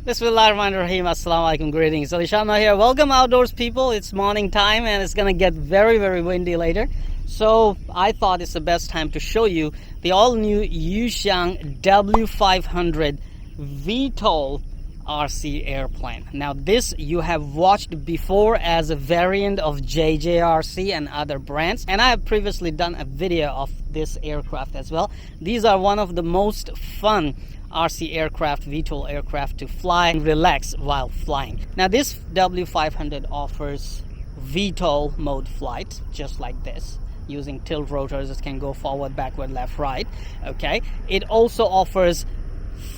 Bismillahirrahmanirrahim. Assalamu alaikum. Greetings. Alishanmao here. Welcome outdoors, people. It's morning time and it's gonna get very, very windy later. So I thought it's the best time to show you the all-new YuXiang W500 VTOL RC airplane. Now this you have watched before as a variant of JJRC and other brands, and I have previously done a video of this aircraft as well. These are one of the most fun RC aircraft, VTOL aircraft to fly and relax while flying. Now this W500 offers VTOL mode flight just like this, using tilt rotors. It can go forward, backward, left, right. Okay, it also offers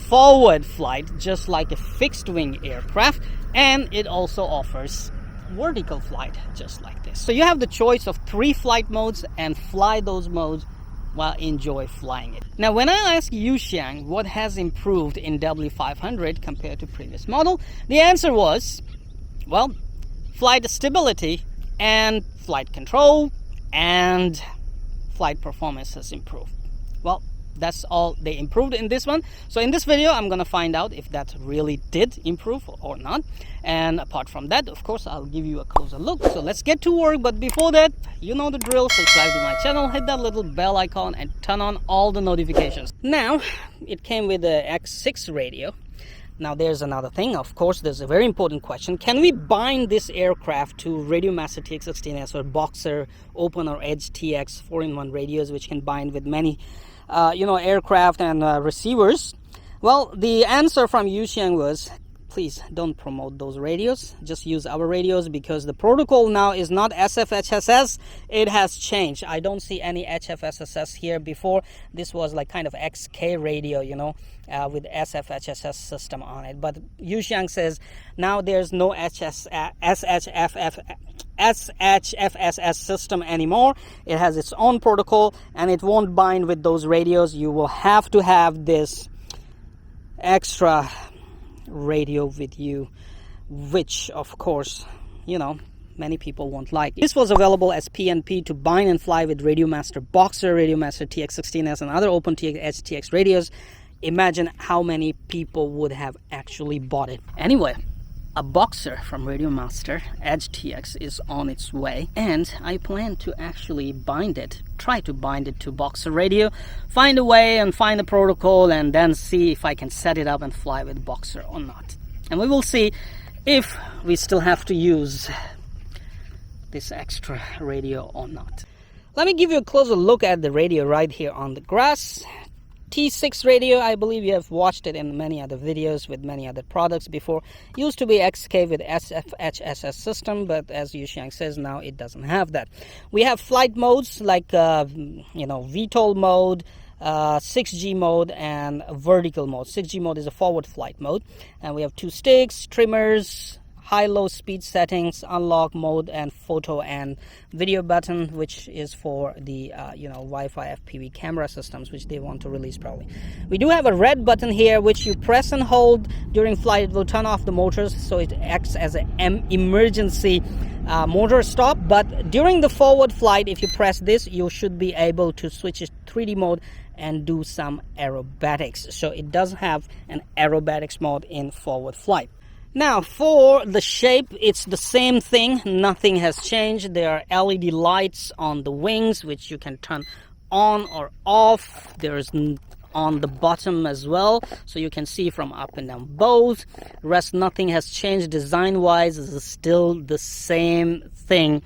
forward flight just like a fixed wing aircraft, and it also offers vertical flight just like this. So you have the choice of 3 flight modes and fly those modes while enjoy flying it. Now when I ask YuXiang what has improved in W500 compared to previous model, the answer was, well, flight stability and flight control and flight performance has improved. Well, that's all they improved in this one. So in this video I'm gonna find out if that really did improve or not, and apart from that, of course, I'll give you a closer look. So let's get to work. But before that, you know the drill. Subscribe to my channel, hit that little bell icon and turn on all the notifications. Now it came with the X6 radio. Now there's another thing, of course, there's a very important question. Can we bind this aircraft to Radiomaster TX16S or Boxer, Open or Edge TX 4-in-1 radios, which can bind with many aircraft and receivers? Well, the answer from YuXiang was, please don't promote those radios, just use our radios, because the protocol now is not SFHSS, it has changed. I don't see any HFSSS here. Before this was like kind of XK radio, with SFHSS system on it, but YuXiang says now there's no SHFSS system anymore. It has its own protocol and it won't bind with those radios. You will have to have this extra radio with you, which of course many people won't like. This was available as PNP to bind and fly with Radiomaster Boxer, Radiomaster TX16S and other Open TX Edge TX radios. Imagine how many people would have actually bought it. Anyway, a Boxer from Radiomaster Edge TX is on its way, and I plan to actually try to bind it to Boxer radio, find a way and find a protocol, and then see if I can set it up and fly with Boxer or not. And we will see if we still have to use this extra radio or not. Let me give you a closer look at the radio right here on the grass. T6 radio, I believe you have watched it in many other videos with many other products before. Used to be XK with SFHSS system, but as YuXiang says, now it doesn't have that. We have flight modes like VTOL mode, 6G mode and vertical mode. 6G mode is a forward flight mode, and we have 2 sticks, trimmers, high-low speed settings, unlock mode, and photo and video button, which is for the Wi-Fi FPV camera systems, which they want to release probably. We do have a red button here, which you press and hold during flight. It will turn off the motors, so it acts as an emergency motor stop. But during the forward flight, if you press this, you should be able to switch it 3D mode and do some aerobatics. So it does have an aerobatics mode in forward flight. Now for the shape, it's the same thing, nothing has changed. There are LED lights on the wings which you can turn on or off. There's on the bottom as well, so you can see from up and down both. Rest, nothing has changed design wise. It's still the same thing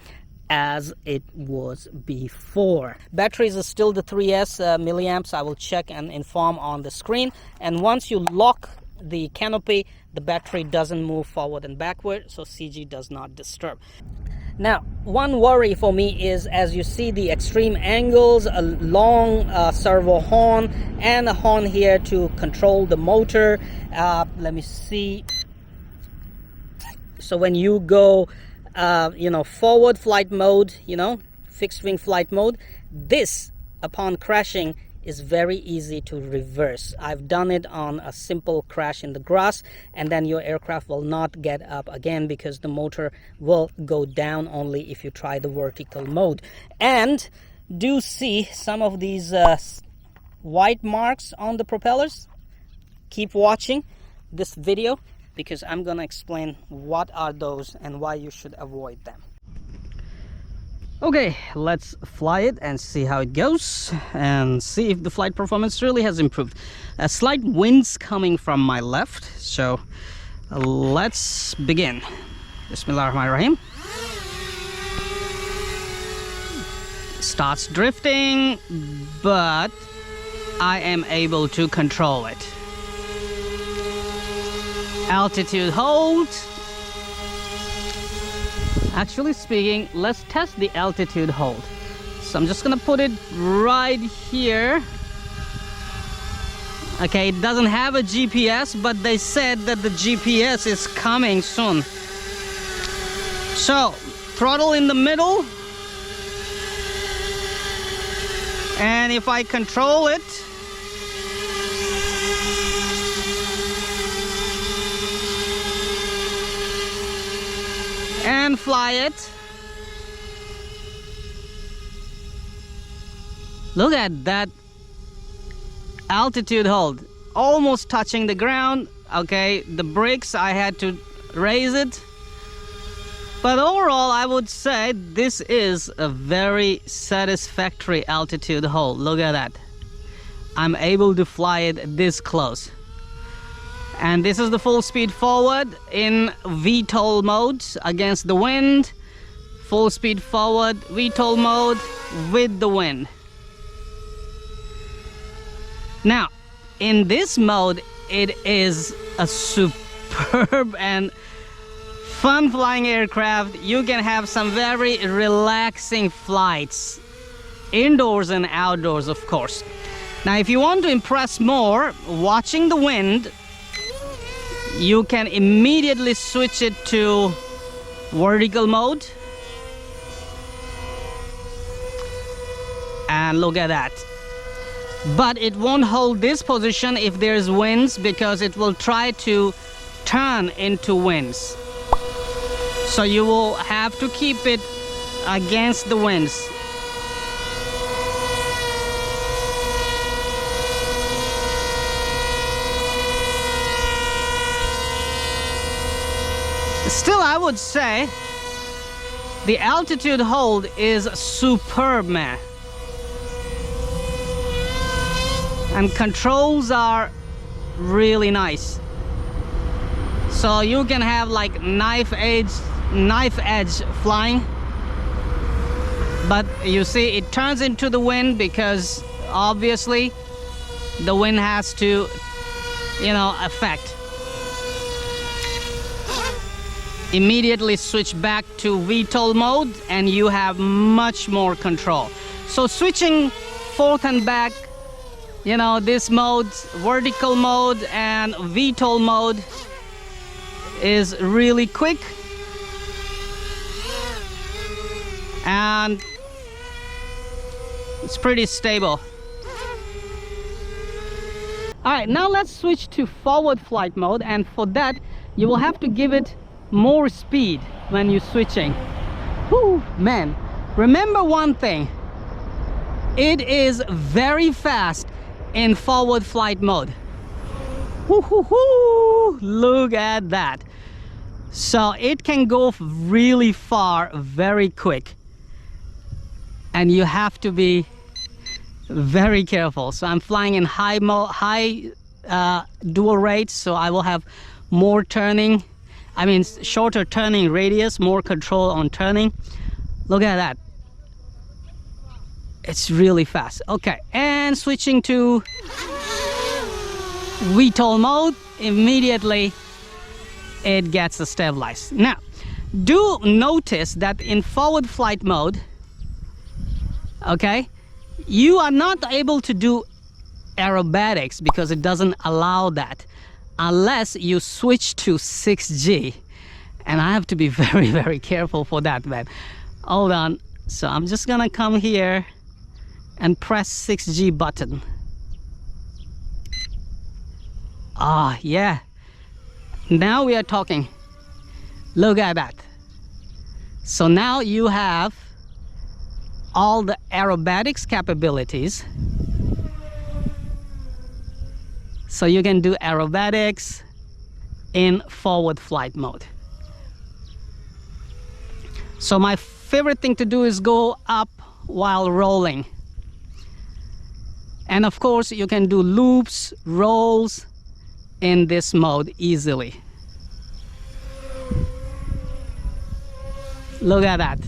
as it was before. Batteries are still the 3S milliamps. I will check and inform on the screen, and once you lock the canopy, the battery doesn't move forward and backward, so CG does not disturb. Now, one worry for me is, as you see, the extreme angles, a long servo horn, and a horn here to control the motor. Let me see. So when you go, forward flight mode, fixed wing flight mode, this, upon crashing, is very easy to reverse. I've done it on a simple crash in the grass, and then your aircraft will not get up again because the motor will go down only if you try the vertical mode. And do see some of these white marks on the propellers. Keep watching this video because I'm gonna explain what are those and why you should avoid them. Okay, let's fly it and see how it goes and see if the flight performance really has improved. A slight winds coming from my left, so let's begin. Bismillahirrahmanirrahim. Starts drifting, but I am able to control it. Altitude hold. Actually speaking, let's test the altitude hold. So I'm just gonna put it right here. Okay, it doesn't have a GPS, but they said that the GPS is coming soon. So, throttle in the middle. And if I control it, and fly it, look at that altitude hold, almost touching the ground. Okay, the brakes, I had to raise it, but overall I would say this is a very satisfactory altitude hold. Look at that, I'm able to fly it this close. And this is the full speed forward in VTOL mode against the wind. Full speed forward, VTOL mode with the wind. Now, in this mode, it is a superb and fun flying aircraft. You can have some very relaxing flights, indoors and outdoors, of course. Now, if you want to impress more, watching the wind, you can immediately switch it to vertical mode. And look at that. But it won't hold this position if there's winds, because it will try to turn into winds. So you will have to keep it against the winds. Still, I would say the altitude hold is superb, man. And controls are really nice. So you can have like knife edge flying. But you see, it turns into the wind because obviously the wind has to, affect. Immediately switch back to VTOL mode and you have much more control. So switching forth and back, this mode, vertical mode and VTOL mode, is really quick and it's pretty stable. Alright, now let's switch to forward flight mode, and for that you will have to give it more speed when you're switching. Whew, man, remember one thing, it is very fast in forward flight mode. Look at that. So it can go really far very quick, and you have to be very careful. So I'm flying in high dual rate, so I will have more turning, shorter turning radius, more control on turning. Look at that, it's really fast. Okay, and switching to VTOL mode, immediately it gets stabilized. Now, do notice that in forward flight mode, okay, you are not able to do aerobatics because it doesn't allow that unless you switch to 6G, and I have to be very, very careful for that, man. Hold on. So I'm just gonna come here and press 6G button. Ah, yeah, now we are talking. Look at that. So now you have all the aerobatics capabilities. So you can do aerobatics, in forward flight mode. So my favorite thing to do is go up while rolling. And of course you can do loops, rolls in this mode easily. Look at that.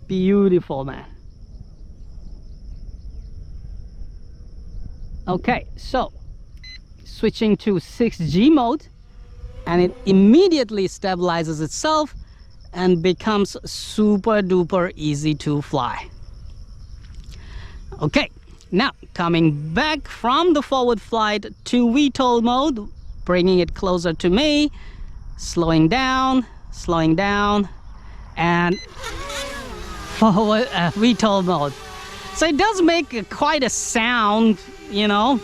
Beautiful, man. Okay, so switching to 6G mode, and it immediately stabilizes itself and becomes super duper easy to fly. Okay, now coming back from the forward flight to VTOL mode, bringing it closer to me, slowing down, and forward VTOL mode. So it does make quite a sound, you know,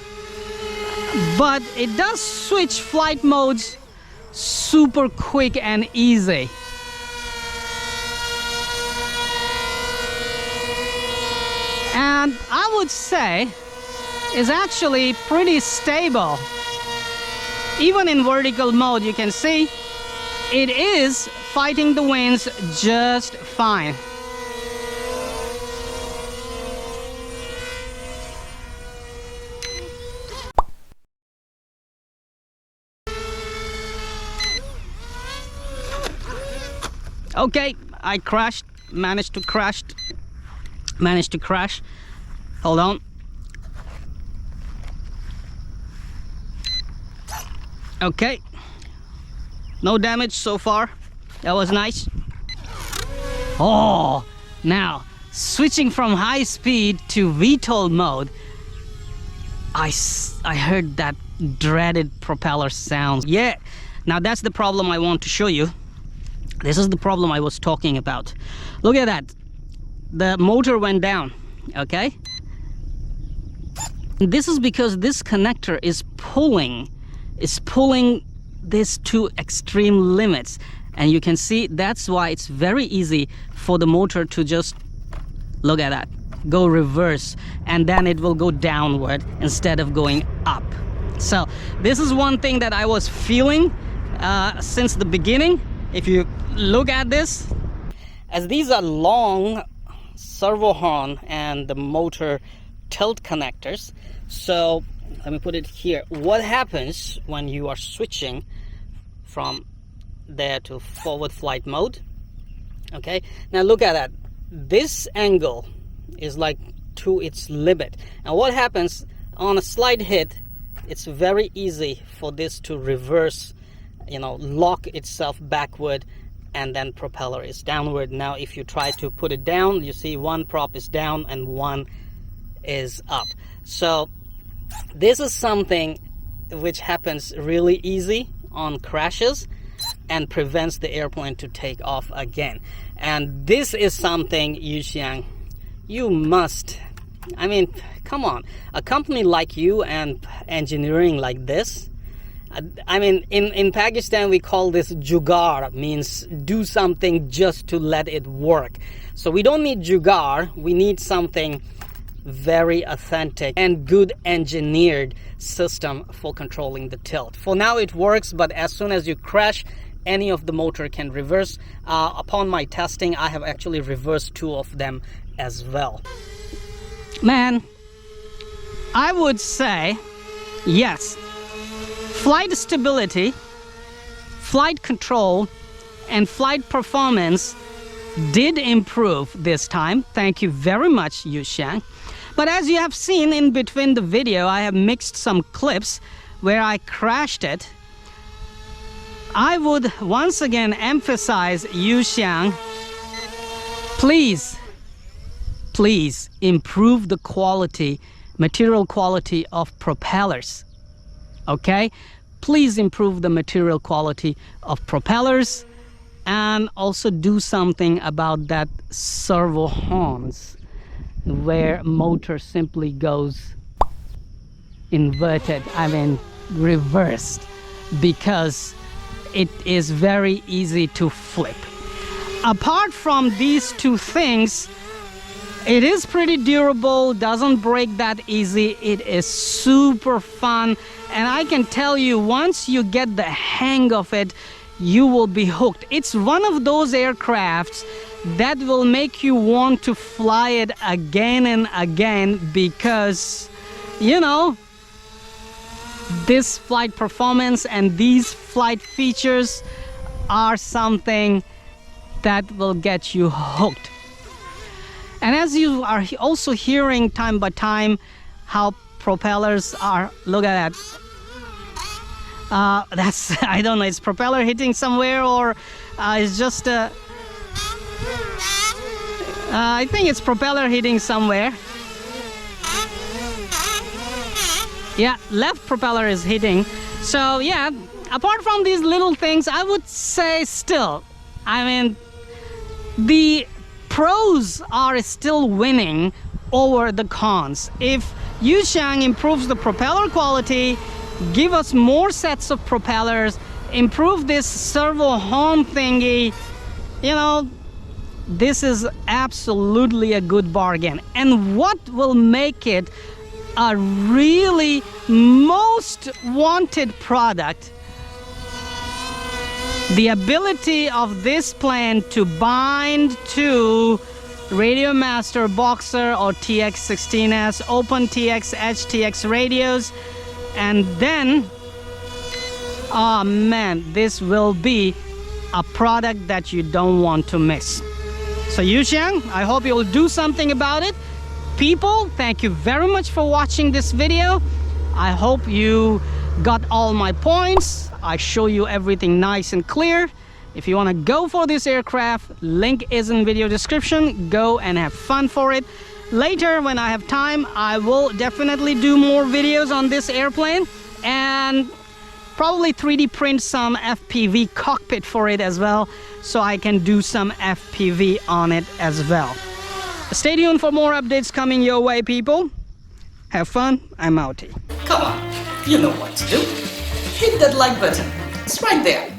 but it does switch flight modes super quick and easy. And I would say is actually pretty stable. Even in vertical mode, you can see it is fighting the winds just fine. Okay, I crashed, managed to crash. Hold on. Okay, no damage so far. That was nice. Oh, now switching from high speed to VTOL mode, I heard that dreaded propeller sound. Yeah, now that's the problem I want to show you. This is the problem I was talking about. Look at that. The motor went down, okay? This is because this connector is pulling this to extreme limits. And you can see that's why it's very easy for the motor to just, look at that, go reverse, and then it will go downward instead of going up. So this is one thing that I was feeling since the beginning. If you look at this, as these are long servo horn and the motor tilt connectors, so let me put it here. What happens when you are switching from there to forward flight mode? Okay, now look at that. This angle is like to its limit, and what happens on a slight hit, it's very easy for this to reverse, you know, lock itself backward, and then propeller is downward. Now if you try to put it down, you see one prop is down and one is up. So this is something which happens really easy on crashes and prevents the airplane to take off again. And this is something, YuXiang, you must, I mean, come on, a company like you and engineering like this, I mean, in Pakistan we call this jugaad, means do something just to let it work. So we don't need jugaad, we need something very authentic and good engineered system for controlling the tilt. For now it works, but as soon as you crash, any of the motor can reverse. Upon my testing, I have actually reversed 2 of them as well. Man, I would say yes, flight stability, flight control, and flight performance did improve this time. Thank you very much, YuXiang. But as you have seen in between the video, I have mixed some clips where I crashed it. I would once again emphasize, YuXiang, please improve the quality, material quality of propellers. Okay, please improve the material quality of propellers, and also do something about that servo horns where motor simply goes inverted, I mean reversed, because it is very easy to flip. Apart from these 2 things, It is pretty durable, doesn't break that easy. It is super fun, and I can tell you, once you get the hang of it, you will be hooked. It's one of those aircrafts that will make you want to fly it again and again, because, you know, this flight performance and these flight features are something that will get you hooked. And as you are also hearing time by time how propellers are, look at that. That's, I don't know, it's propeller hitting somewhere, or it's just I think it's propeller hitting somewhere. Yeah, left propeller is hitting. So yeah, apart from these little things, I would say still, I mean, the pros are still winning over the cons. If YuXiang improves the propeller quality, give us more sets of propellers, improve this servo horn thingy, you know, this is absolutely a good bargain. And what will make it a really most wanted product, the ability of this plane to bind to Radio Master Boxer or TX16S, Open TX, Edge TX radios, and then, oh man, this will be a product that you don't want to miss. So YuXiang, I hope you'll do something about it. People, thank you very much for watching this video. I hope you got all my points. I show you everything nice and clear. If you want to go for this aircraft, link is in video description. Go and have fun for it. Later, when I have time, I will definitely do more videos on this airplane and probably 3D print some FPV cockpit for it as well, so I can do some FPV on it as well. Stay tuned for more updates coming your way, people. Have fun. I'm outie. Come on, you know what to do. Hit that like button. It's right there.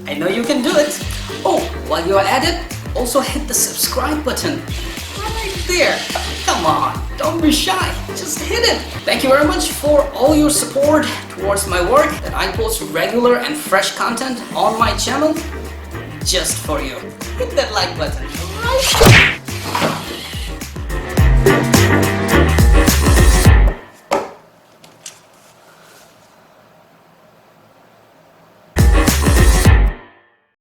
I know you can do it. Oh, while you're at it, also hit the subscribe button. Right there. Come on, don't be shy. Just hit it. Thank you very much for all your support towards my work, that I post regular and fresh content on my channel just for you. Hit that like button right there.